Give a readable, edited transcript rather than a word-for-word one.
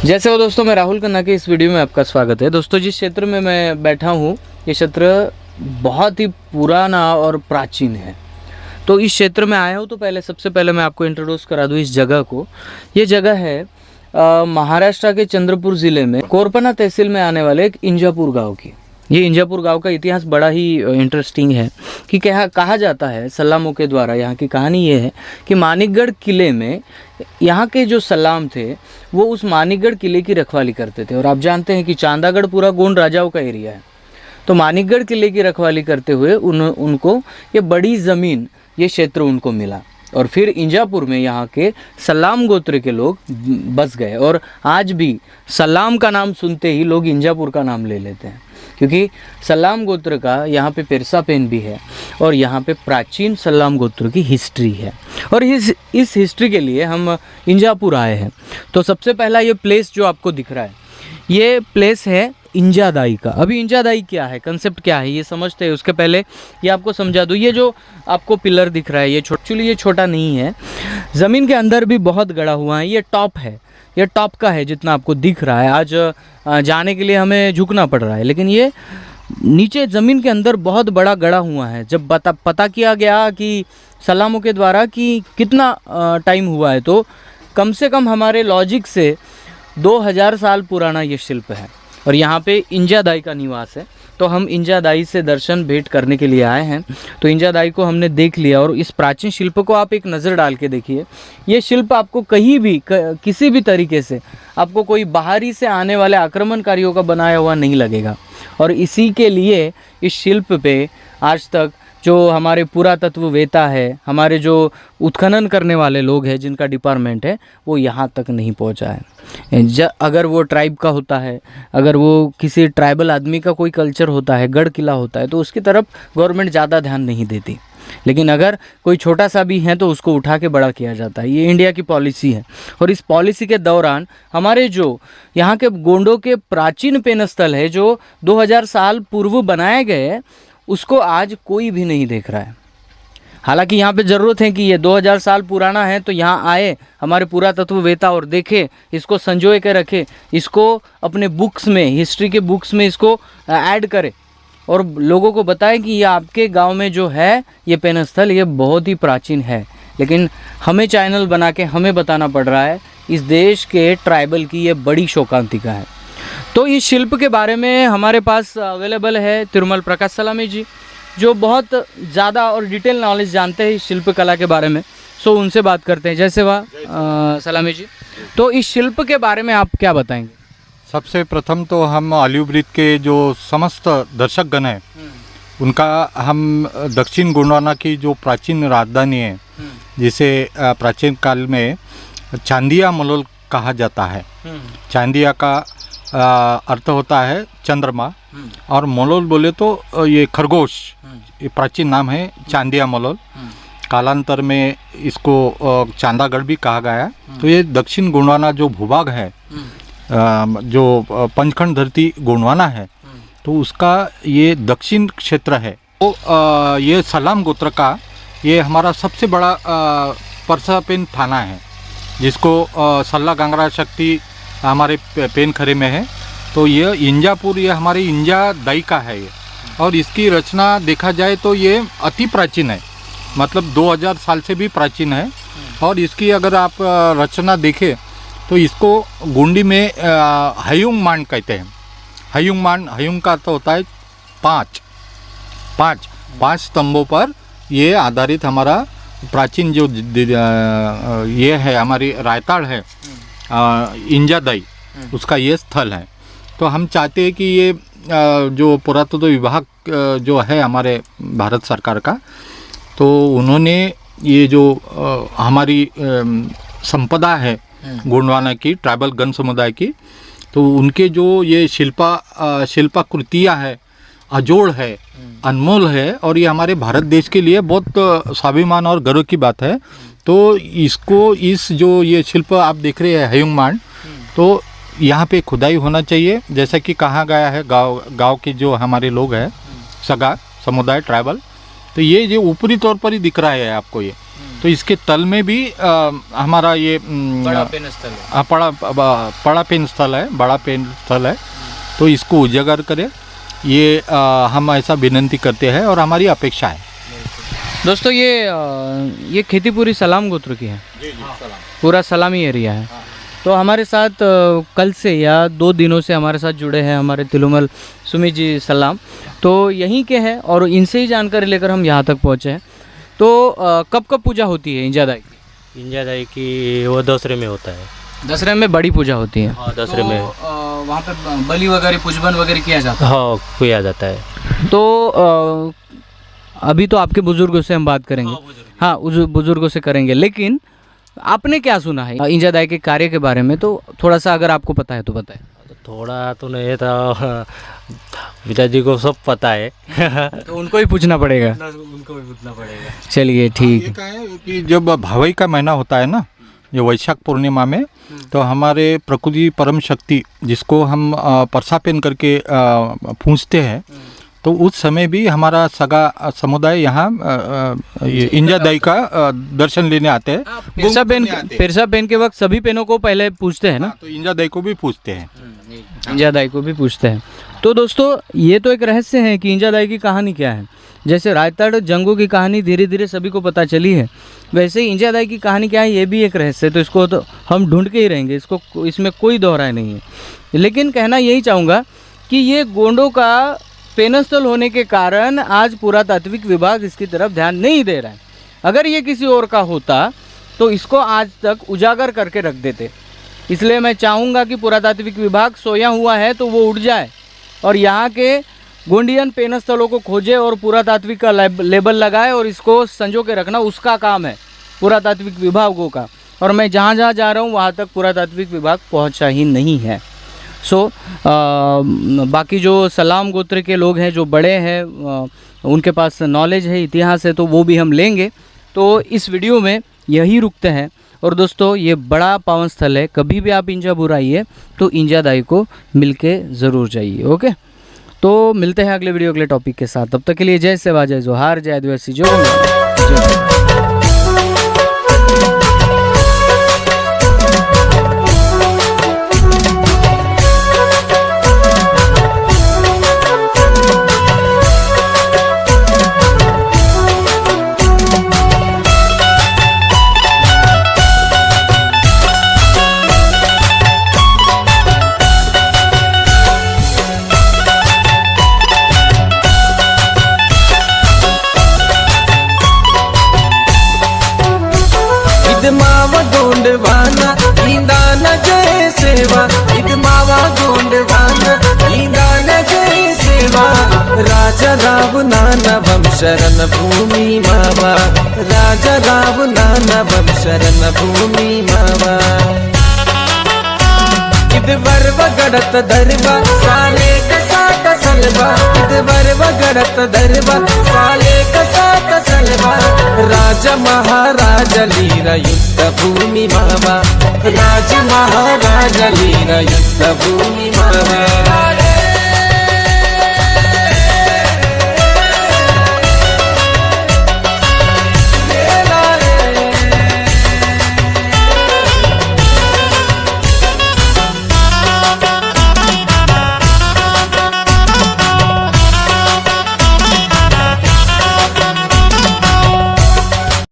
जैसे वो दोस्तों, मैं राहुल खन्ना के इस वीडियो में आपका स्वागत है। दोस्तों, जिस क्षेत्र में मैं बैठा हूँ ये क्षेत्र बहुत ही पुराना और प्राचीन है। तो इस क्षेत्र में आया हूँ तो सबसे पहले मैं आपको इंट्रोड्यूस करा दूँ इस जगह को। ये जगह है महाराष्ट्र के चंद्रपुर ज़िले में कोरपना तहसील में आने वाले एक इंजापुर गाँव की। ये इंजापुर गांव का इतिहास बड़ा ही इंटरेस्टिंग है कि कहा जाता है सल्लामों के द्वारा। यहाँ की कहानी ये है कि मानिकगढ़ किले में यहाँ के जो सल्लाम थे वो उस मानिकगढ़ किले की रखवाली करते थे। और आप जानते हैं कि चांदागढ़ पूरा गोंड राजाओं का एरिया है। तो मानिकगढ़ किले की रखवाली करते हुए उनको ये बड़ी ज़मीन, ये क्षेत्र उनको मिला। और फिर इंजापुर में यहाँ के सल्लाम गोत्र के लोग बस गए। और आज भी सल्लाम का नाम सुनते ही लोग इंजापुर का नाम ले लेते हैं, क्योंकि सल्लाम गोत्र का यहाँ पे पेरसा पेन भी है और यहाँ पे प्राचीन सल्लाम गोत्र की हिस्ट्री है। और इस हिस्ट्री के लिए हम इंजापुर आए हैं। तो सबसे पहला ये प्लेस जो आपको दिख रहा है, ये प्लेस है इंजादाई का। अभी इंजादाई क्या है, कंसेप्ट क्या है, ये समझते हैं। उसके पहले ये आपको समझा दूँ, ये जो आपको पिलर दिख रहा है ये एक्चुअली ये छोटा नहीं है, ज़मीन के अंदर भी बहुत गड़ा हुआ है। ये टॉप है, ये टॉप का है जितना आपको दिख रहा है। आज जाने के लिए हमें झुकना पड़ रहा है, लेकिन ये नीचे ज़मीन के अंदर बहुत बड़ा गड़ा हुआ है। जब पता किया गया कि सल्लामों के द्वारा कि कितना टाइम हुआ है, तो कम से कम हमारे लॉजिक से 2000 साल पुराना ये शिल्प है। और यहाँ पे इंजादाई का निवास है। तो हम इंजादाई से दर्शन भेंट करने के लिए आए हैं। तो इंजादाई को हमने देख लिया और इस प्राचीन शिल्प को आप एक नज़र डाल के देखिए। ये शिल्प आपको कहीं भी किसी भी तरीके से आपको कोई बाहरी से आने वाले आक्रमणकारियों का बनाया हुआ नहीं लगेगा। और इसी के लिए इस शिल्प पे आज तक जो हमारे पुरातत्ववेत्ता है, हमारे जो उत्खनन करने वाले लोग हैं, जिनका डिपार्टमेंट है, वो यहाँ तक नहीं पहुँचा है। अगर वो ट्राइब का होता है, अगर वो किसी ट्राइबल आदमी का कोई कल्चर होता है, गढ़ किला होता है, तो उसकी तरफ गवर्नमेंट ज़्यादा ध्यान नहीं देती। लेकिन अगर कोई छोटा सा भी है तो उसको उठा के बड़ा किया जाता है। ये इंडिया की पॉलिसी है। और इस पॉलिसी के दौरान हमारे जो यहाँ के गोंडों के प्राचीन पेनस्थल है, जो 2000 साल पूर्व बनाए गए, उसको आज कोई भी नहीं देख रहा है। हालांकि यहाँ पे ज़रूरत है कि ये 2000 साल पुराना है, तो यहाँ आए हमारे पुरातत्ववेत्ता और देखे, इसको संजोए के रखे, इसको अपने बुक्स में, हिस्ट्री के बुक्स में इसको ऐड करे और लोगों को बताएं कि ये आपके गांव में जो है ये पेनस्थल, ये बहुत ही प्राचीन है। लेकिन हमें चैनल बना के हमें बताना पड़ रहा है इस देश के ट्राइबल की ये बड़ी शोकांतिका है। तो इस शिल्प के बारे में हमारे पास अवेलेबल है तिरुमल प्रकाश सलामी जी, जो बहुत ज़्यादा और डिटेल नॉलेज जानते हैं इस शिल्प कला के बारे में। सो उनसे बात करते हैं। जैसे वाह सलामी जी, तो इस शिल्प के बारे में आप क्या बताएंगे? सबसे प्रथम तो हम ऑलिव ब्रिज के जो समस्त दर्शकगण हैं, उनका हम दक्षिण गोंडवाना की जो प्राचीन राजधानी है, जिसे प्राचीन काल में चांदिया मलोल कहा जाता है। चांदिया का अर्थ होता है चंद्रमा, और मलोल बोले तो ये खरगोश, ये प्राचीन नाम है चांदिया मलोल। कालांतर में इसको चांदागढ़ भी कहा गया है। तो ये दक्षिण गोंडवाना जो भूभाग है, जो पंचखंड धरती गोंडवाना है, तो उसका ये दक्षिण क्षेत्र है। तो ये सल्लाम गोत्र का ये हमारा सबसे बड़ा परसा पेन थाना है, जिसको सल्ला गंगरा शक्ति हमारे पेन खरे में है। तो ये इंजापुर, ये हमारे इंजादाई का है ये। और इसकी रचना देखा जाए तो ये अति प्राचीन है, मतलब 2000 साल से भी प्राचीन है। और इसकी अगर आप रचना देखें तो इसको गोंडी में हयुंग मान कहते हैं। हयुंग मान, हयुंग का तो होता है पाँच स्तंभों पर ये आधारित हमारा प्राचीन जो ये है, हमारी रायताड़ है इंजादाई, उसका ये स्थल है। तो हम चाहते हैं कि ये जो पुरातत्व विभाग जो है हमारे भारत सरकार का, तो उन्होंने ये जो हमारी संपदा है गोंडवाना की, ट्राइबल गण समुदाय की, तो उनके जो ये शिल्पाकृतियाँ है, अजोड़ है, अनमोल है, और ये हमारे भारत देश के लिए बहुत स्वाभिमान और गर्व की बात है। तो इसको, इस जो ये शिल्प आप देख रहे हैं हयुंग मान, तो यहाँ पे खुदाई होना चाहिए, जैसा कि कहा गया है गांव के जो हमारे लोग हैं, सगा समुदाय ट्राइबल। तो ये जो ऊपरी तौर पर ही दिख रहा है आपको, ये तो इसके तल में भी हमारा ये बड़ा पेन स्थल है। बड़ा पेन स्थल है, बड़ा पेन स्थल है। तो इसको उजागर करें, ये हम ऐसा विनंती करते हैं और हमारी अपेक्षा है। दोस्तों ये खेती पूरी सलाम गोत्र की है, पूरा सलामी एरिया है। तो हमारे साथ कल से या 2 दिनों से हमारे साथ जुड़े हैं हमारे तिलुमल सुमित जी सलाम, तो यहीं के हैं और इनसे ही जानकारी लेकर हम यहाँ तक पहुँचे हैं। तो कब कब पूजा होती है इंजादाई की? इंजादाई की वो दसरे में होता है। दसरे में बड़ी पूजा होती है। हाँ, दसरे में वहाँ पे बलि वगैरह पूजबन वगैरह किया जाता है। हाँ किया जाता है। तो अभी तो आपके बुजुर्गों से हम बात करेंगे, हाँ उस बुजुर्गों से करेंगे, लेकिन आपने क्या सुना है इंजादाई के कार्य के बारे में? तो थोड़ा सा अगर आपको पता है तो बताएं। थोड़ा तो नहीं था, पिताजी को सब पता है। तो उनको ही पूछना पड़ेगा। उनको भी पूछना पड़ेगा। चलिए ठीक ये क्या है कि जब भावई का महीना होता है ना, ये वैशाख पूर्णिमा में, तो हमारे प्रकृति परम शक्ति जिसको हम परसा पेन करके पूछते हैं, तो उस समय भी हमारा सगा समुदाय यहाँ इंजादाई का दर्शन लेने आते हैं। पेरसा पेन के वक्त सभी पेनों को पहले पूछते हैं ना, तो इंजादाई को भी पूछते हैं। इंजादाई को भी पूछते हैं। तो दोस्तों ये तो एक रहस्य है कि इंजादाई की कहानी क्या है। जैसे रायतड़ जंगों की कहानी धीरे धीरे सभी को पता चली है, वैसे ही इंजादाई की कहानी क्या है ये भी एक रहस्य है। तो इसको तो हम ढूंढ के ही रहेंगे, इसमें कोई दोहराए नहीं है। लेकिन कहना यही चाहूँगा कि ये गोंडों का पेनस्थल होने के कारण आज पुरातात्विक विभाग इसकी तरफ ध्यान नहीं दे रहा है। अगर ये किसी और का होता तो इसको आज तक उजागर करके रख देते। इसलिए मैं चाहूँगा कि पुरातात्विक विभाग सोया हुआ है तो वो उठ जाए और यहाँ के गोंडियन पेनस्थलों को खोजे और पुरातात्विक का लेबल लगाए और इसको संजो के रखना उसका काम है, पुरातात्विक विभागों का। और मैं जहाँ जहाँ जा रहा हूँ वहाँ तक पुरातात्विक विभाग पहुँचा ही नहीं है। बाकी जो सलाम गोत्र के लोग हैं जो बड़े हैं, उनके पास नॉलेज है, इतिहास है, तो वो भी हम लेंगे। तो इस वीडियो में यही रुकते हैं। और दोस्तों ये बड़ा पावन स्थल है, कभी भी आप इंजापुर आइए तो इंजादाई को मिलके ज़रूर जाइए। ओके, तो मिलते हैं अगले वीडियो अगले टॉपिक के साथ। तब तक के लिए जय सेवा, जय जोहार, जय आदिवासी, जय। गोंडवाना इंदाना जय सेवा, मावा गोंडवाना इंदाना जय सेवा। राजा राव नानवम शरण भूमि मावा, राजा राव नानवम शरण भूमि मावा। इद वर्व गड़त दरबा साले कसा कसलबा, इद वर्व गड़त दरबा साले कसा कसलबा। राजा महाराजा लीरा युद्ध भूमि मावा, राज महाराजा लीरा युद्ध भूमि मावा।